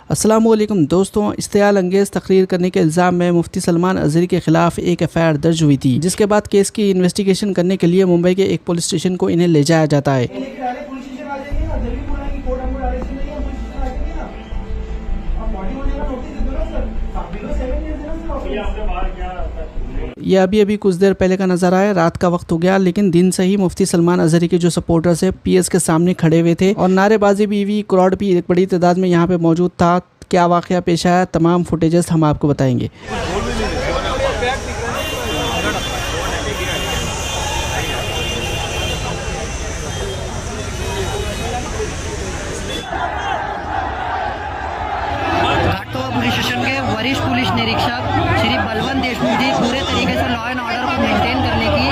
السلام علیکم دوستوں، اشتعال انگیز تقریر کرنے کے الزام میں مفتی سلمان ازہری کے خلاف ایک ایف آئی آر درج ہوئی تھی، جس کے بعد کیس کی انویسٹیگیشن کرنے کے لیے ممبئی کے ایک پولیس اسٹیشن کو انہیں لے جایا جاتا ہے۔ یہ ابھی کچھ دیر پہلے کا نظارہ ہے، رات کا وقت ہو گیا، لیکن دن سے ہی مفتی سلمان ازہری کے جو سپورٹرز ہیں پی ایس کے سامنے کھڑے ہوئے تھے اور نعرے بازی بھی ہوئی، کراؤڈ بھی ایک بڑی تعداد میں یہاں پہ موجود تھا۔ کیا واقعہ پیش آیا، تمام فوٹیجز ہم آپ کو بتائیں گے۔ पुलिस स्टेशन के वरिष्ठ पुलिस निरीक्षक श्री बलवंत देशमुख जी पूरे तरीके से लॉ एंड ऑर्डर को मेंटेन करने की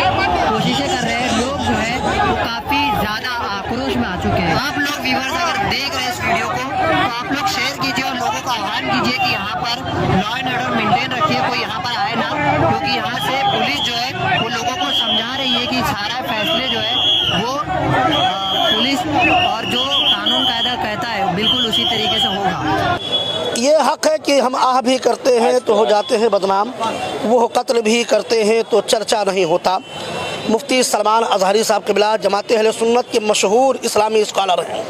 कोशिशें कर रहे हैं। लोग जो है वो काफ़ी ज़्यादा आक्रोश में आ चुके हैं। आप लोग व्यूअर्स अगर देख रहे हैं इस वीडियो को तो आप लोग शेयर कीजिए और लोगों को आह्वान कीजिए कि यहाँ पर लॉ एंड ऑर्डर मेंटेन रखिए, कोई यहाँ पर आए ना, क्योंकि यहाँ से पुलिस जो है वो लोगों को समझा रही है कि सारा फैसले जो है वो पुलिस और जो कानून कायदा कहता है बिल्कुल उसी तरीके से होगा। ये हक है कि हम आह भी करते हैं तो हो जाते हैं बदनाम, वो कत्ल भी करते हैं तो चर्चा नहीं होता। मुफ्ती सलमान अज़हरी साहब क़िबला जमात अहले सुन्नत के मशहूर इस्लामी स्कॉलर हैं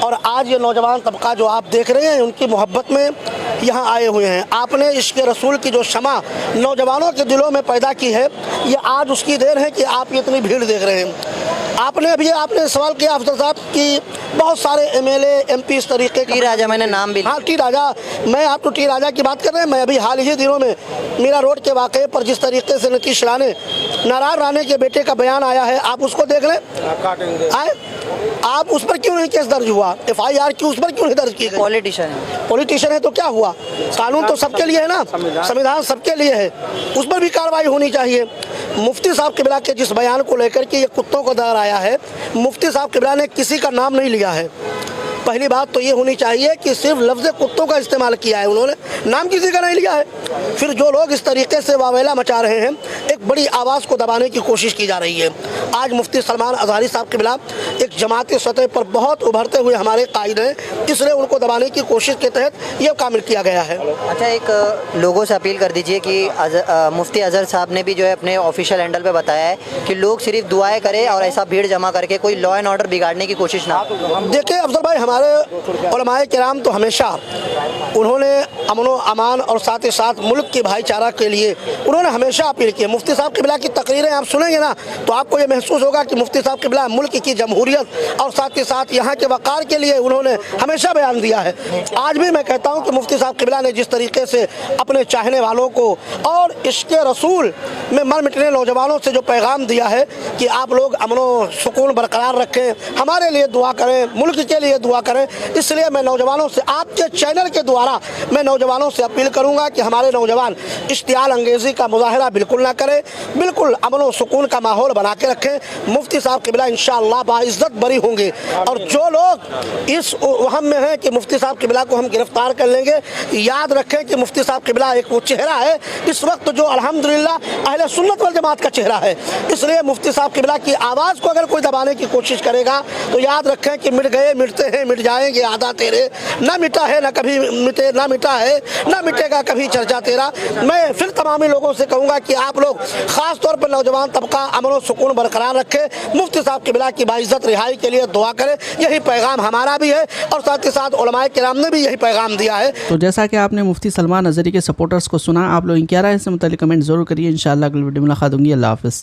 और आज ये नौजवान तबका जो आप देख रहे हैं उनकी मोहब्बत में यहाँ आए हुए हैं। आपने इश्क़ रसूल की जो शमा नौजवानों के दिलों में पैदा की है, ये आज उसकी देर है कि आप इतनी भीड़ देख रहे हैं। आपने सवाल किया अफजल साहब कि बहुत सारे एमएलए एमपी इस तरीके टी राजा, मैंने नाम भी, हाँ टी राजा, मैं आप तो टी राजा की बात कर रहे हैं। मैं अभी हाल ही दिनों में मीरा रोड के वाक़े पर जिस तरीके से नीतीश नारायण राणे के बेटे का बयान आया है, आप उसको देख लें। आप उस पर क्यों नहीं केस दर्ज हुआ, FIR क्यों उस पर क्यों नहीं दर्ज की? पॉलिटिशियन है तो क्या हुआ? कानून तो सबके लिए है ना, संविधान सबके लिए है, उस पर भी कार्रवाई होनी चाहिए। मुफ्ती साहब क़िबला के जिस बयान को लेकर के ये कुत्तों को दायर आया है, मुफ्ती साहब क़िबला ने किसी का नाम नहीं लिया है। पहली बात तो ये होनी चाहिए कि सिर्फ लफ्ज़ कुत्तों का इस्तेमाल किया है, उन्होंने नाम किसी का नहीं लिया है। फिर जो लोग इस तरीके से वावेला मचा रहे हैं, एक बड़ी आवाज़ को दबाने की कोशिश की जा रही है। आज मुफ्ती सलमान अज़हरी साहब क़िबला एक जमाती सतह पर बहुत उभरते हुए हमारे कायद हैं, इसलिए उनको दबाने की कोशिश के तहत ये कामिल किया गया है। अच्छा, एक लोगों से अपील कर दीजिए कि मुफ्ती अज़हर साहब ने भी जो है अपने ऑफिशियल हैंडल पे बताया है कि लोग सिर्फ दुआएं करें और ऐसा भीड़ जमा करके कोई लॉ एंड ऑर्डर बिगाड़ने की कोशिश ना। देखिए अफजल भाई, हमारे उलमाए किराम तो हमेशा उन्होंने अमन व अमान और साथ ही साथ मुल्क के भाईचारा के लिए उन्होंने हमेशा अपील की है। मुफ्ती साहब क़िबला की तकरीरें आप सुनेंगे ना तो आपको ये महसूस होगा कि मुफ्ती साहब क़िबला मुल्क की जमहूरियत और साथ ही साथ यहाँ के वक़ार के लिए उन्होंने हमेशा बयान दिया है। आज भी मैं कहता हूँ कि मुफ्ती साहब क़िबला ने जिस तरीके से अपने चाहने वालों को और इश्क़ रसूल में मर मिटने नौजवानों से जो पैगाम दिया है कि आप लोग अमन व सुकून बरकरार रखें, हमारे लिए दुआ करें, मुल्क के लिए दुआ करें, इसलिए मैं नौजवानों से आपके चैनल के द्वारा मैं नौजवानों से अपील करूंगा कि हमारे नौजवान इश्तियाल अंगेज़ी का मुजाहरा बिल्कुल ना करें, बिल्कुल अमन व सुकून का माहौल बना के रखें। मुफ्ती साहब क़िबला इंशाअल्लाह बाइज़्ज़त बरी होंगे और जो लोग इस वहम में हैं कि मुफ्ती साहब क़िबला को हम गिरफ्तार कर लेंगे, याद रखें कि मुफ्ती साहब क़िबला एक वो चेहरा है इस वक्त जो अल्हम्दुलिल्लाह अहले सुन्नत वल जमात का चेहरा है। इसलिए मुफ्ती साहब क़िबला की आवाज़ को अगर कोई दबाने की कोशिश करेगा तो याद रखें कि मिट गए मिटते हैं मिट जाएंगे आदा तेरे, ना मिटा है ना कभी मिटे, ना मिटा है ना मिटेगा कभी चर्चा तेरा। मैं फिर तमामी लोगों से कहूँगा कि आप लोग ख़ास तौर पर नौजवान तबका अमन व सुकून बरकरार रखे, मुफ्ती साहब क़िबला की बाइज़्ज़त रिहाई के लिए दुआ करें। यही पैगाम हमारा भी है और साथ ही साथ उलमाए किराम ने भी यही पैगाम दिया है। तो जैसा कि आपने मुफ्ती सलमान अज़हरी के सपोर्टर्स को सुना, आप लोग क्या राय है इससे मुताल्लिक़ कमेंट ज़रूर करिए। इंशाअल्लाह अगली वीडियो में मुलाकात होगी। अल्लाह हाफ़िज़।